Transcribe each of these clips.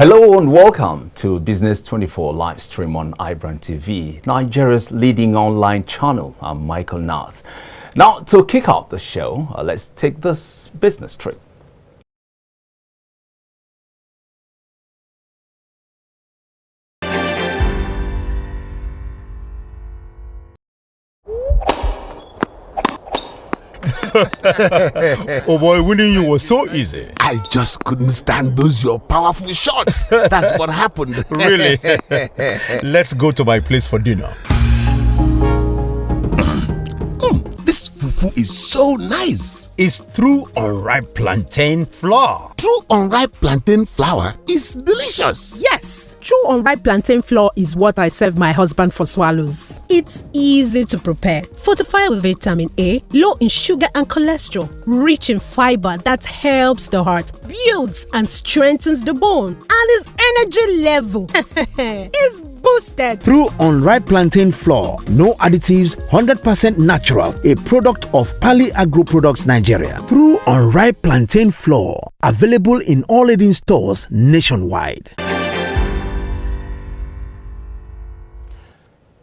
Hello and welcome to Business 24 live stream on iBrandTV, Nigeria's leading online channel. I'm Michael Nath. Now, to kick off the show, let's take this business trip. Oh boy, winning you was so easy. I just couldn't stand those your powerful shots. That's what happened. Really? Let's go to my place for dinner. This fufu is so nice. It's through unripe plantain flour. True unripe plantain flour is delicious. Yes, true unripe plantain flour is what I serve my husband for swallows. It's easy to prepare, fortified with vitamin A, low in sugar and cholesterol, rich in fiber that helps the heart, builds and strengthens the bone, and his energy level is boosted. Through unripe plantain flour, no additives, 100% natural, a product of Pali Agro Products Nigeria. Through unripe plantain flour, available in all leading stores nationwide.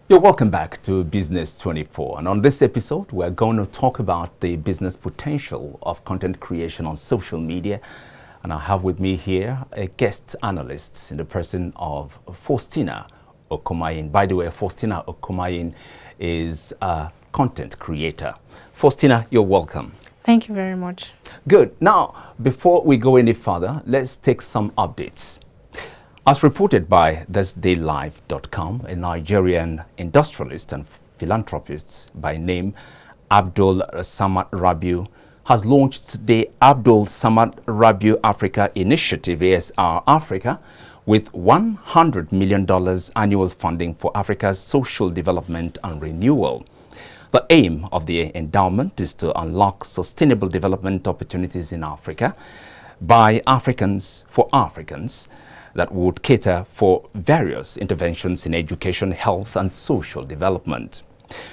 You're welcome back to Business 24, and on this episode we're going to talk about the business potential of content creation on social media. And I have with me here a guest analyst in the person of Faustina Okomayin. By the way, Faustina Okomayin is a content creator. Faustina, you're welcome. Thank you very much. Good. Now, before we go any further, let's take some updates. As reported by thisdaylive.com, a Nigerian industrialist and philanthropist by name Abdul Samad Rabiu has launched the Abdul Samad Rabiu Africa Initiative, ASR Africa, with $100 million annual funding for Africa's social development and renewal. The aim of the endowment is to unlock sustainable development opportunities in Africa by Africans for Africans that would cater for various interventions in education, health, and social development.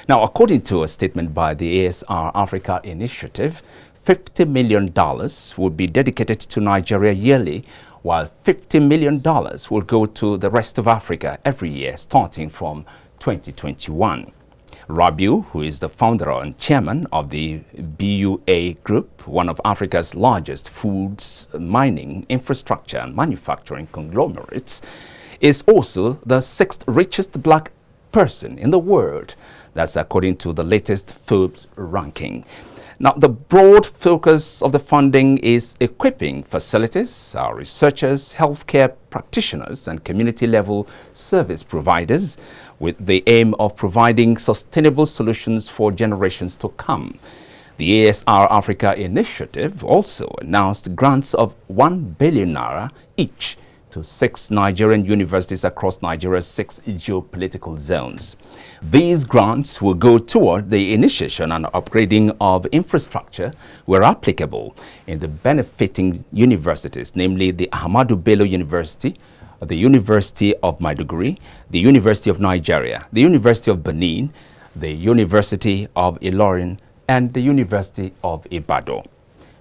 Now, according to a statement by the ASR Africa Initiative, $50 million would be dedicated to Nigeria yearly, while $50 million will go to the rest of Africa every year starting from 2021. Rabiu, who is the founder and chairman of the BUA Group, one of Africa's largest foods, mining, infrastructure and manufacturing conglomerates, is also the 6th richest black person in the world. That's according to the latest Forbes ranking. Now, the broad focus of the funding is equipping facilities, our researchers, healthcare practitioners, and community-level service providers with the aim of providing sustainable solutions for generations to come. The ASR Africa Initiative also announced grants of ₦1 billion each to 6 Nigerian universities across Nigeria's 6 geopolitical zones. These grants will go toward the initiation and upgrading of infrastructure where applicable in the benefiting universities, namely the Ahmadu Bello University, the University of Maiduguri, the University of Nigeria, the University of Benin, the University of Ilorin, and the University of Ibadan.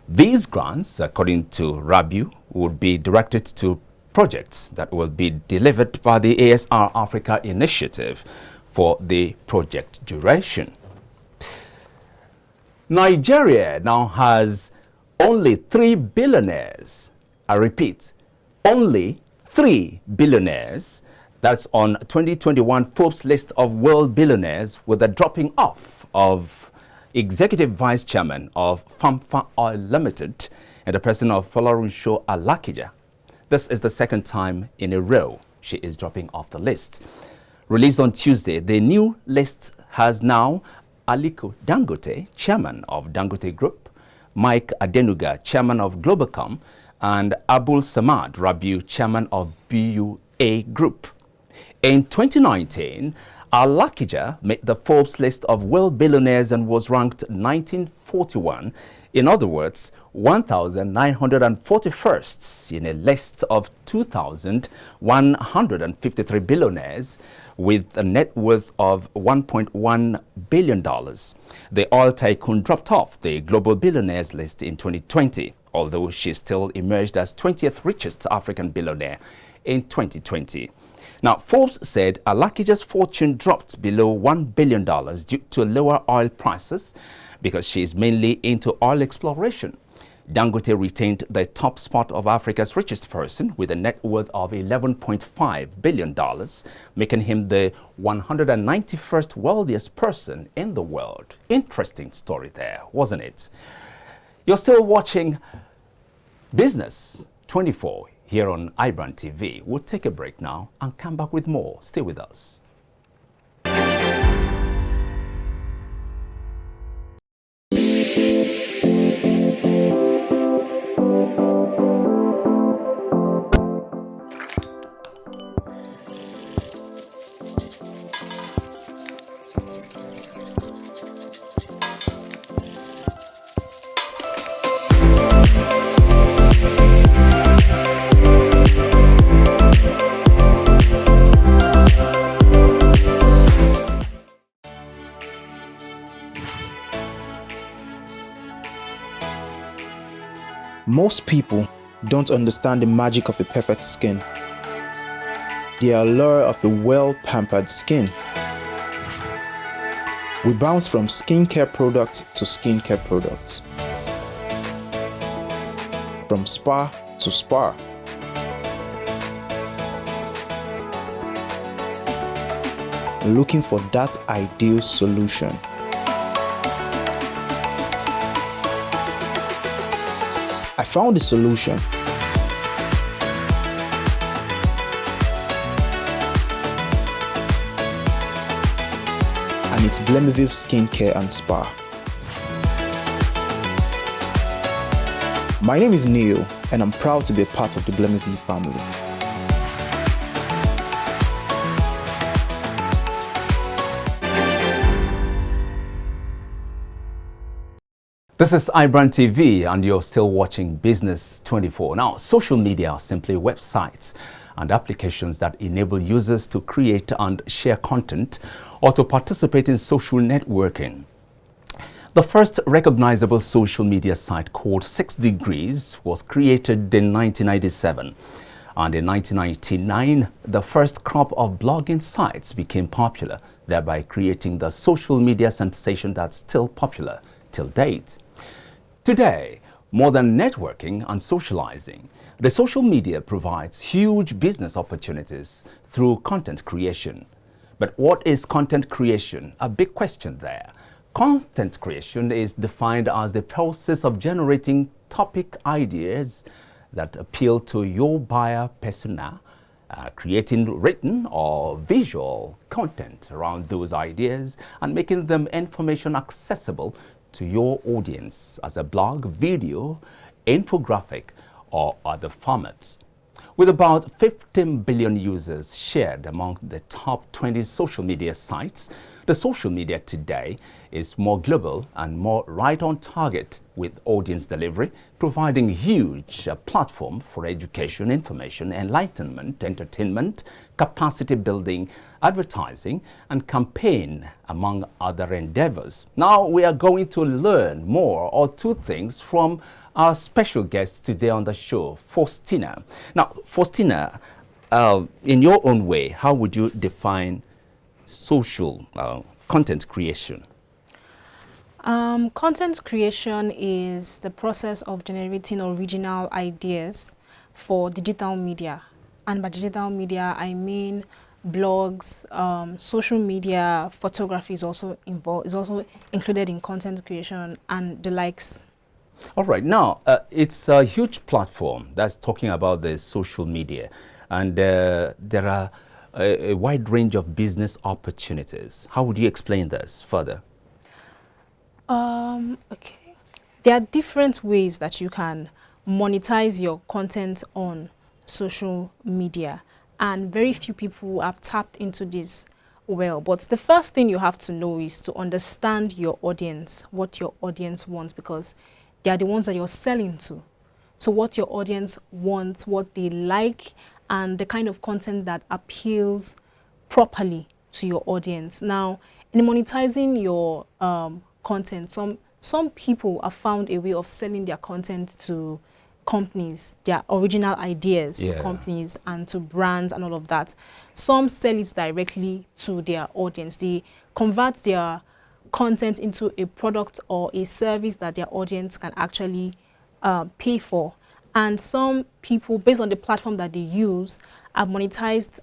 These grants, according to Rabiu, would be directed to projects that will be delivered by the ASR Africa Initiative for the project duration. Nigeria now has only 3 billionaires. I repeat, only 3 billionaires. That's on 2021 Forbes list of world billionaires, with a dropping off of Executive Vice Chairman of Famfa Oil Limited and the person of Folorunsho Alakija. This is the second time in a row she is dropping off the list. Released on Tuesday, the new list has now Aliko Dangote, chairman of Dangote Group, Mike Adenuga, chairman of Globacom, and Abdul Samad Rabiu, chairman of BUA Group. In 2019, Alakija made the Forbes list of world billionaires and was ranked 1941. In other words, 1,941st in a list of 2,153 billionaires with a net worth of $1.1 billion. The oil tycoon dropped off the global billionaires list in 2020, although she still emerged as 20th richest African billionaire in 2020. Now, Forbes said Alakija's fortune dropped below $1 billion due to lower oil prices because she is mainly into oil exploration. Dangote retained the top spot of Africa's richest person with a net worth of $11.5 billion, making him the 191st wealthiest person in the world. Interesting story there, wasn't it? You're still watching Business 24 here on iBrandTV. We'll take a break now and come back with more. Stay with us. Most people don't understand the magic of a perfect skin, the allure of a well-pampered skin. We bounce from skincare products to skincare products, from spa to spa. Looking for that ideal solution. I found the solution. And it's Blemiville Skincare and Spa. My name is Neil, and I'm proud to be a part of the Blemiville family. This is iBrandTV, and you're still watching Business 24. Now, social media are simply websites and applications that enable users to create and share content or to participate in social networking. The first recognizable social media site, called 6 Degrees, was created in 1997. And in 1999, the first crop of blogging sites became popular, thereby creating the social media sensation that's still popular till date. Today, more than networking and socializing, the social media provides huge business opportunities through content creation. But what is content creation? A big question there. Content creation is defined as the process of generating topic ideas that appeal to your buyer persona, creating written or visual content around those ideas and making them information accessible to your audience as a blog, video, infographic, or other formats. With about 15 billion users shared among the top 20 social media sites, the social media today is more global and more right on target with audience delivery, providing huge platform for education, information, enlightenment, entertainment, capacity building, advertising, and campaign, among other endeavors. Now we are going to learn more or two things from our special guest today on the show, Faustina. Now, Faustina, in your own way, how would you define social content creation? Content creation is the process of generating original ideas for digital media. And by digital media, I mean blogs, social media, photography is also involved, is also included in content creation and the likes. All right, now it's a huge platform that's talking about the social media, and there are a wide range of business opportunities. How would you explain this further? Okay. There are different ways that you can monetize your content on social media, and very few people have tapped into this well. But the first thing you have to know is to understand your audience, what your audience wants, because they are the ones that you're selling to. So what your audience wants, what they like, and the kind of content that appeals properly to your audience. Now, in monetizing your content, some people have found a way of selling their content to companies, their original ideas to companies and to brands and all of that. Some sell it directly to their audience. They convert their content into a product or a service that their audience can actually pay for. And some people, based on the platform that they use, have monetized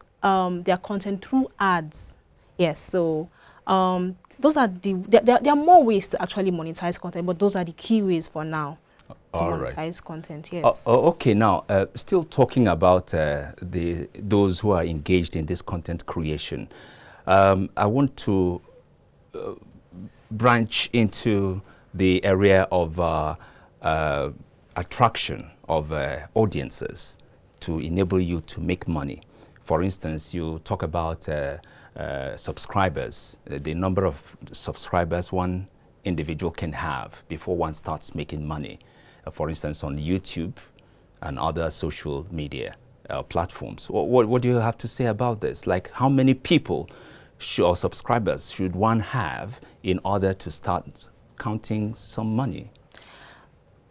their content through ads. Yes, so those are there are more ways to actually monetize content, but those are the key ways for now to monetize content. Yes. Okay, now still talking about those who are engaged in this content creation, I want to branch into the area of attraction of audiences to enable you to make money. For instance, you talk about subscribers, the number of subscribers one individual can have before one starts making money. For instance, on YouTube and other social media platforms. What do you have to say about this? Like, how many people or subscribers should one have in order to start counting some money?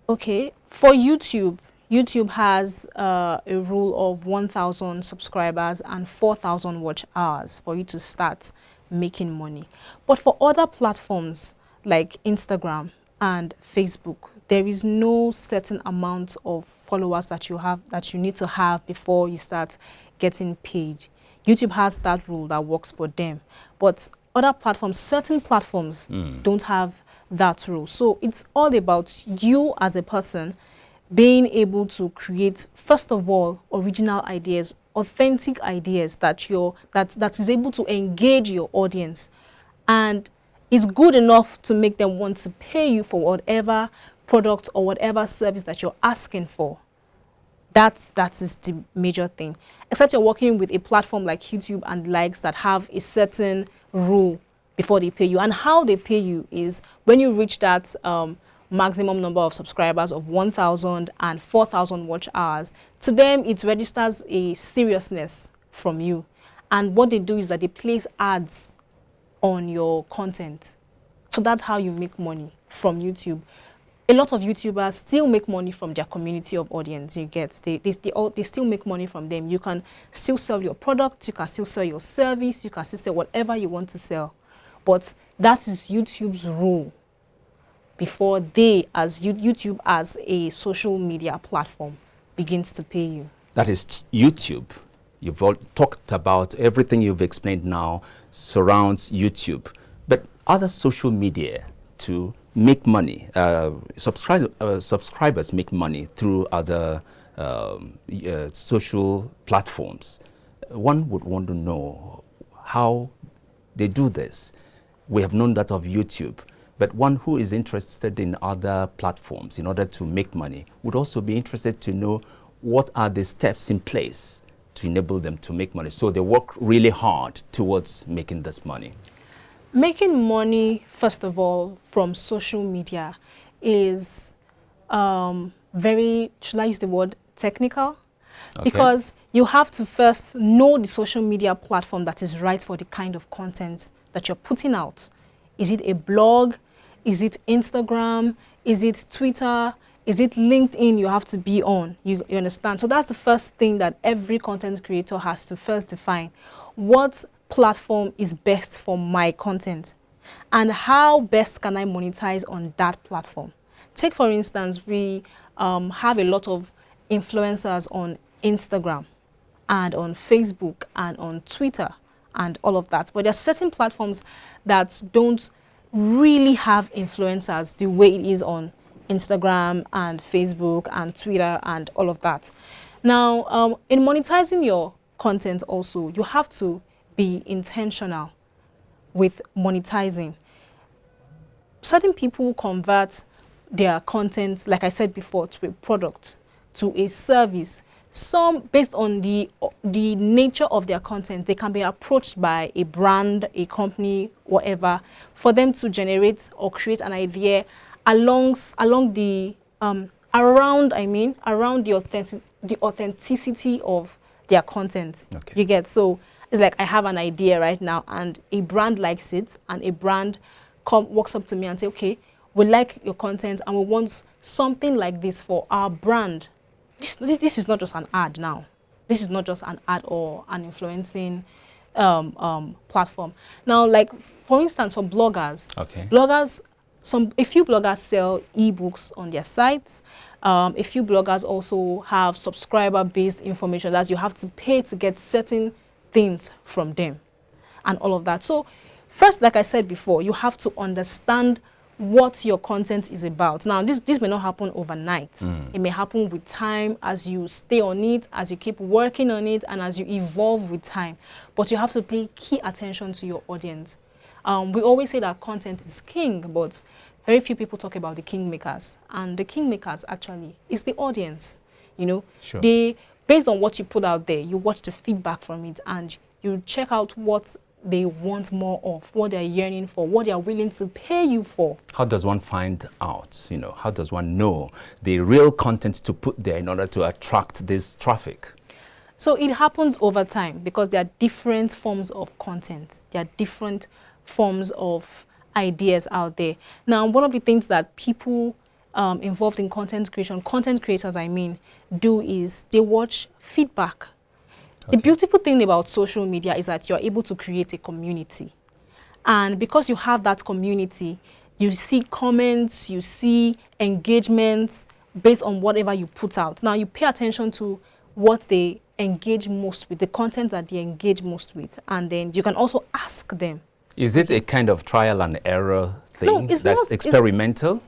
Okay, for YouTube, YouTube has a rule of 1,000 subscribers and 4,000 watch hours for you to start making money. But for other platforms like Instagram and Facebook, there is no certain amount of followers that you need to have before you start getting paid. YouTube has that rule that works for them. But other platforms, certain platforms don't have that rule. So it's all about you as a person being able to create, first of all, original ideas, authentic ideas that is able to engage your audience, and it's good enough to make them want to pay you for whatever product or whatever service that you're asking for. That is the major thing. Except you're working with a platform like YouTube and likes that have a certain rule before they pay you. And how they pay you is when you reach that maximum number of subscribers of 1,000 and 4,000 watch hours. To them, it registers a seriousness from you. And what they do is that they place ads on your content. So that's how you make money from YouTube. A lot of YouTubers still make money from their community of audience. You get, they still make money from them. You can still sell your product, you can still sell your service, you can still sell whatever you want to sell. But that is YouTube's rule before YouTube as a social media platform begins to pay you. That is YouTube. You've all talked about everything you've explained now surrounds YouTube. But other social media to make money, subscribers make money through other social platforms. One would want to know how they do this. We have known that of YouTube, but one who is interested in other platforms in order to make money would also be interested to know what are the steps in place to enable them to make money. So they work really hard towards making this money. Making money, first of all, from social media is very, should I use the word technical? Okay. Because you have to first know the social media platform that is right for the kind of content that you're putting out. Is it a blog? Is it Instagram? Is it Twitter? Is it LinkedIn you have to be on? You understand? So that's the first thing that every content creator has to first define. What platform is best for my content? And how best can I monetize on that platform? Take, for instance, we have a lot of influencers on Instagram and on Facebook and on Twitter and all of that. But there are certain platforms that don't really have influencers the way it is on Instagram and Facebook and Twitter and all of that. Now, in monetizing your content also, you have to be intentional with monetizing. Certain people convert their content, like I said before, to a product, to a service. Some, based on the nature of their content, they can be approached by a brand, a company, whatever, for them to generate or create an idea around the authenticity of their content. Okay. You get, so it's like I have an idea right now, and a brand likes it, and a brand walks up to me and say, okay, we like your content and we want something like this for our brand. this is not just an ad now. This is not just an ad or an influencing platform. Now, like for instance, for bloggers, bloggers, a few bloggers sell ebooks on their sites. A few bloggers also have subscriber-based information that you have to pay to get certain things from them and all of that. So first, like I said before, you have to understand what your content is about. Now, this may not happen overnight. It may happen with time, as you stay on it, as you keep working on it, and as you evolve with time. But you have to pay key attention to your audience. We always say that content is king, but very few people talk about the kingmakers. And the kingmakers actually is the audience. You know, they, based on what you put out there, you watch the feedback from it, and you check out what they want more of, what they're yearning for, what they are willing to pay you for. How does one find out, you know, how does one know the real content to put there in order to attract this traffic? So it happens over time because there are different forms of content. There are different forms of ideas out there. Now, one of the things that people involved in content creation, content creators I mean, do is they watch feedback. The beautiful thing about social media is that you're able to create a community. And because you have that community, you see comments, you see engagements based on whatever you put out. Now, you pay attention to what they engage most with, the content that they engage most with. And then you can also ask them. Is it a kind of trial and error thing? No, it's that's not. Experimental?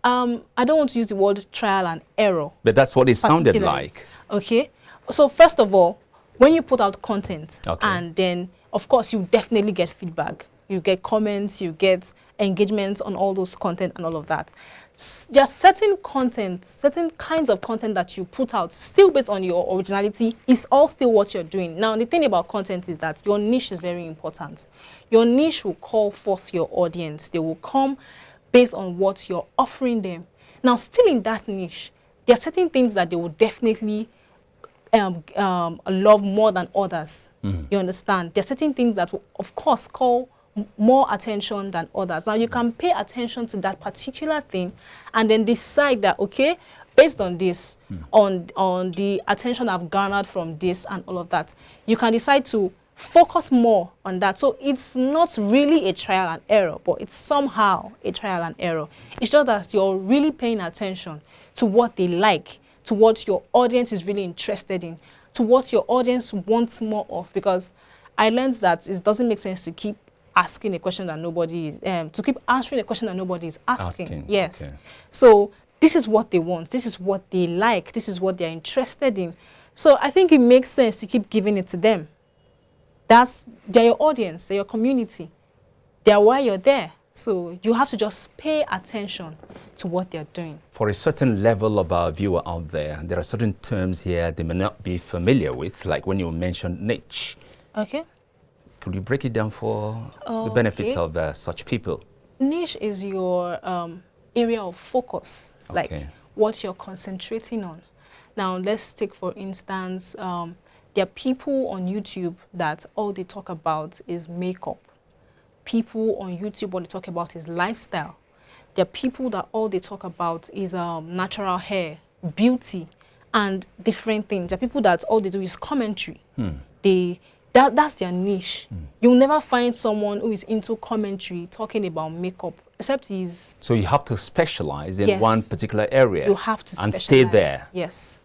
I don't want to use the word trial and error. But that's what it sounded like. Okay. So first of all, when you put out content, and then, of course, you definitely get feedback. You get comments, you get engagements on all those content and all of that. Just certain content, certain kinds of content that you put out, still based on your originality, is all still what you're doing. Now, the thing about content is that your niche is very important. Your niche will call forth your audience. They will come based on what you're offering them. Now, still in that niche, there are certain things that they will definitely love more than others. You understand? There are certain things that will, of course, call more attention than others. Now, you can pay attention to that particular thing and then decide that, okay, based on this, on the attention I've garnered from this and all of that, you can decide to focus more on that. So it's not really a trial and error, but it's somehow a trial and error. It's just that you're really paying attention to what they like, to what your audience is really interested in, to what your audience wants more of. Because I learned that it doesn't make sense to keep asking a question that nobody is, to keep answering a question that nobody is asking. Yes. Okay. So this is what they want. This is what they like. This is what they're interested in. So I think it makes sense to keep giving it to them. They're your audience, they're your community. They're why you're there. So you have to just pay attention to what they're doing. For a certain level of our viewer out there are certain terms here they may not be familiar with, like when you mentioned niche. Okay. Could you break it down for the benefit of such people? Niche is your area of focus, like what you're concentrating on. Now, let's take, for instance, there are people on YouTube that all they talk about is makeup. People on YouTube, what they talk about is lifestyle. There are people that all they talk about is natural hair, beauty, and different things. There are people that all they do is commentary. That's their niche. You'll never find someone who is into commentary talking about makeup, except he's... So you have to specialize in one particular area. You have to specialize. And stay there. Yes.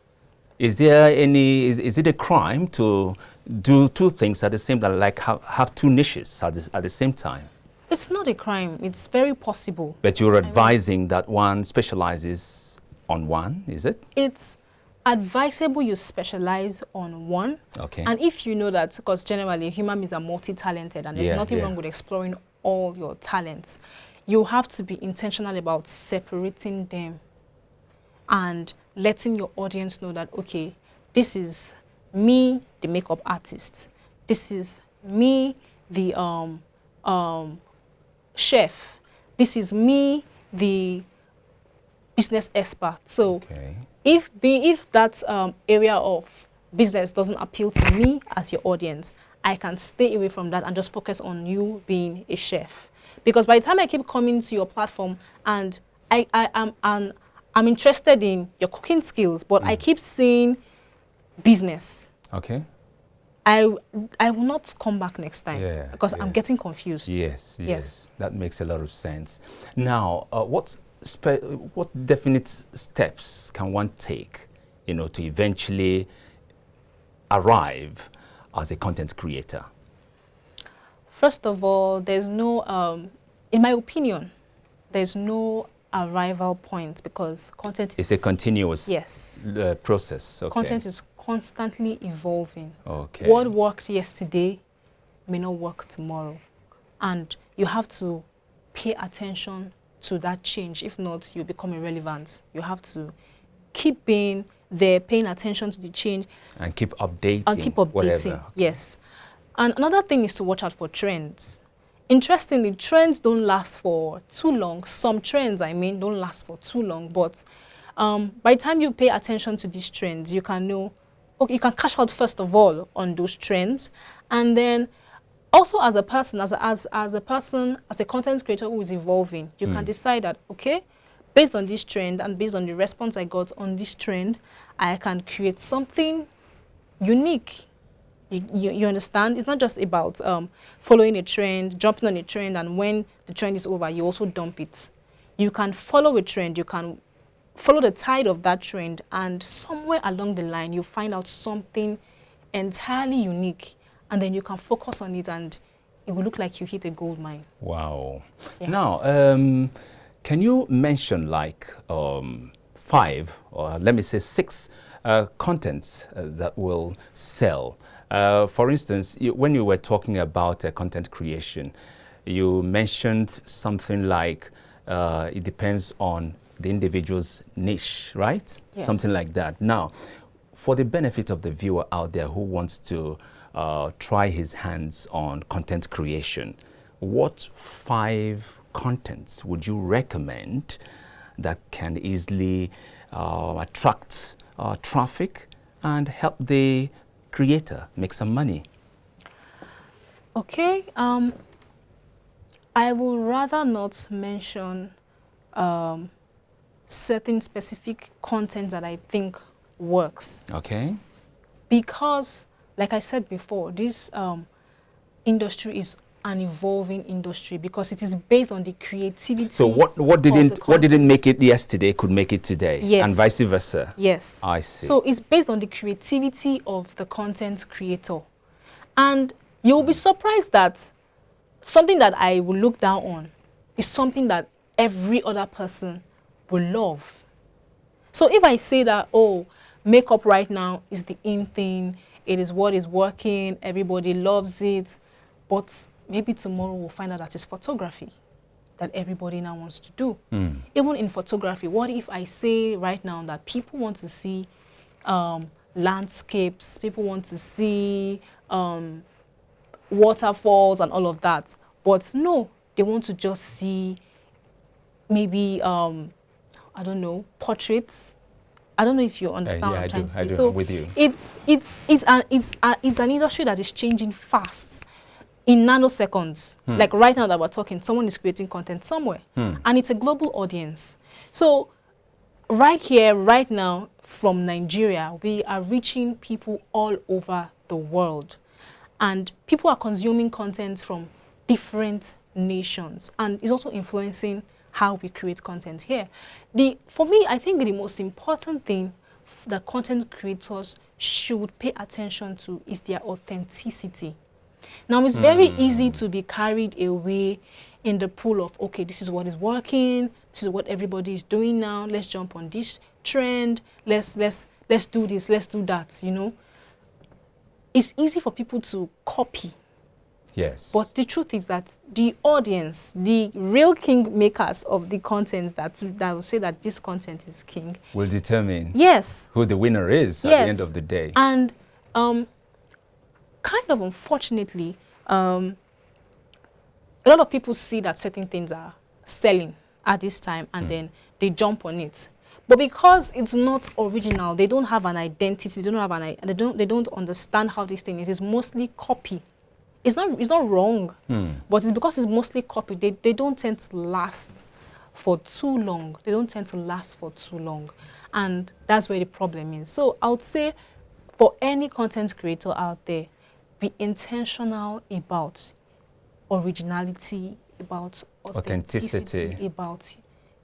Is there any, is it a crime to do two things at the same time, like have two niches at the same time? It's not a crime. It's very possible. But you're advising that one specializes on one, is it? It's advisable you specialize on one. Okay. And if you know that, because generally human beings are multi-talented and there's nothing wrong with exploring all your talents, you have to be intentional about separating them and letting your audience know that, okay, this is me, the makeup artist. This is me, the chef. This is me, the business expert. So if that area of business doesn't appeal to me as your audience, I can stay away from that and just focus on you being a chef. Because by the time I keep coming to your platform and I'm interested in your cooking skills, but I keep seeing business. Okay. I will not come back next time because I'm yes. getting confused. Yes. That makes a lot of sense. Now, what definite steps can one take, to eventually arrive as a content creator? First of all, there's no, in my opinion, there's no arrival point because content is a continuous process. Okay. Content is constantly evolving. Okay. What worked yesterday may not work tomorrow. And you have to pay attention to that change. If not, you become irrelevant. You have to keep being there, paying attention to the change. And keep updating. Whatever. Yes. And another thing is to watch out for trends. Interestingly, trends don't last for too long. Some trends, don't last for too long. But by the time you pay attention to these trends, you can know, okay, you can cash out first of all on those trends. And then also as a person, as a content creator who is evolving, you can decide that, okay, based on this trend and based on the response I got on this trend, I can create something unique. You understand? It's not just about following a trend, jumping on a trend, and when the trend is over, you also dump it. You can follow a trend, you can follow the tide of that trend, and somewhere along the line, you find out something entirely unique, and then you can focus on it, and it will look like you hit a gold mine. Wow. Yeah. Now, can you mention like 5, or let me say 6 contents that will sell? For instance, when you were talking about content creation, you mentioned something like it depends on the individual's niche, right? Yes. Something like that. Now, for the benefit of the viewer out there who wants to try his hands on content creation, what 5 contents would you recommend that can easily attract traffic and help the creator make some money? Okay, I would rather not mention certain specific content that I think works. Okay. Because, like I said before, this industry is an evolving industry because it is based on the creativity. So what didn't make it yesterday could make it today, yes, and vice versa. Yes, I see. So it's based on the creativity of the content creator, and you will be surprised that something that I will look down on is something that every other person will love. So if I say that, oh, makeup right now is the in thing, it is what is working, everybody loves it, but maybe tomorrow we'll find out that it's photography that everybody now wants to do. Even in photography, what if I say right now that people want to see landscapes, people want to see waterfalls and all of that, but no, they want to just see maybe I don't know, portraits. I don't know if you understand what I'm trying to say. I do. So I'm with you. It's an industry that is changing fast. In nanoseconds, like right now that we're talking, someone is creating content somewhere, and it's a global audience. So right here, right now, from Nigeria, we are reaching people all over the world, and people are consuming content from different nations, and it's also influencing how we create content here. For me, I think the most important thing that content creators should pay attention to is their authenticity. Now, it's very easy to be carried away in the pool of, okay, this is what is working, this is what everybody is doing now, let's jump on this trend, let's do this, let's do that, you know. It's easy for people to copy. Yes. But the truth is that the audience, the real king makers of the content that will say that this content is king, will determine who the winner is at the end of the day. And kind of unfortunately, a lot of people see that certain things are selling at this time and then they jump on it. But because it's not original, they don't have an identity, they don't understand how this thing is. It's mostly copy. It's not wrong, but it's because it's mostly copy. They don't tend to last for too long. They don't tend to last for too long. And that's where the problem is. So I would say for any content creator out there, be intentional about originality, about authenticity, about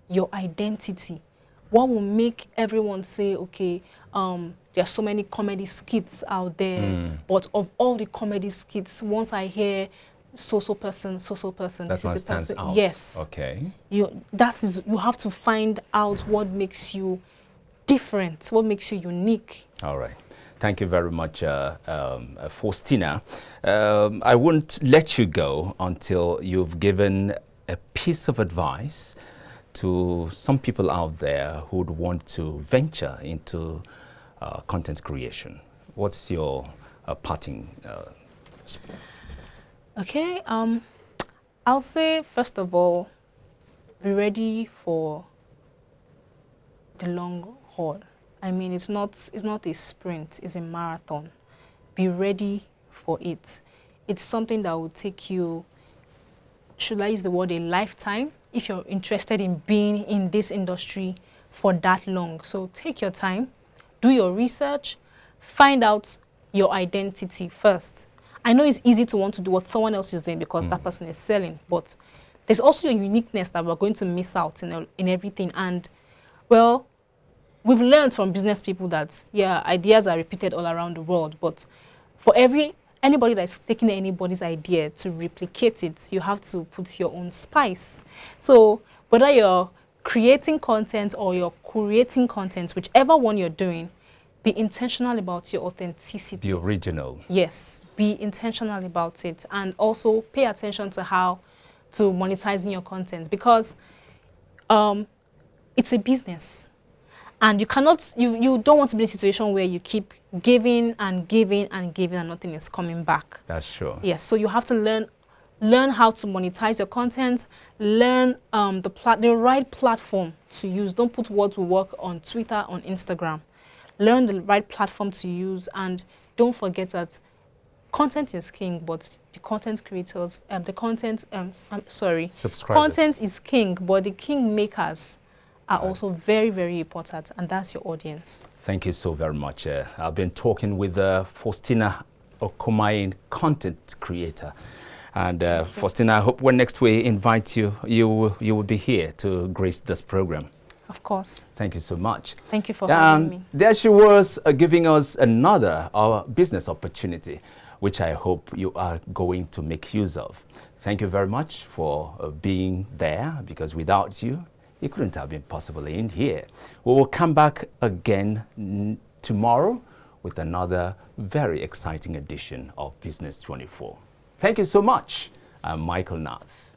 your identity. What will make everyone say, okay, there are so many comedy skits out there, but of all the comedy skits, once I hear so-so person, that one stands out. Yes. Okay. You have to find out what makes you different, what makes you unique. All right. Thank you very much, Faustina. I won't let you go until you've given a piece of advice to some people out there who would want to venture into content creation. What's your parting? Okay. I'll say, first of all, be ready for the long haul. I mean, it's not a sprint, it's a marathon. Be ready for it. It's something that will take you, should I use the word, a lifetime, if you're interested in being in this industry for that long. So take your time, do your research, find out your identity first. I know it's easy to want to do what someone else is doing because that person is selling, but there's also a uniqueness that we're going to miss out in everything. And, well, we've learned from business people that, yeah, ideas are repeated all around the world, but for anybody that's taking anybody's idea to replicate it, you have to put your own spice. So whether you're creating content or you're curating content, whichever one you're doing, be intentional about your authenticity. Be original. Yes, be intentional about it, and also pay attention to how to monetizing your content, because it's a business. And you cannot, you don't want to be in a situation where you keep giving and giving and giving and nothing is coming back. That's sure. Yes, so you have to learn how to monetize your content, learn the right platform to use. Don't put what will work on Twitter, on Instagram. Learn the right platform to use, and don't forget that content is king, but the content creators, subscribers. Content is king, but the king makers are also very, very important, and that's your audience. Thank you so very much. I've been talking with Faustina Okomayin, content creator. And Faustina, I hope when next we invite you, you will be here to grace this program. Of course. Thank you so much. Thank you for having me. There she was giving us another business opportunity, which I hope you are going to make use of. Thank you very much for being there, because without you, it couldn't have been possible in here. We will come back again tomorrow with another very exciting edition of Business 24. Thank you so much. I'm Michael Nath.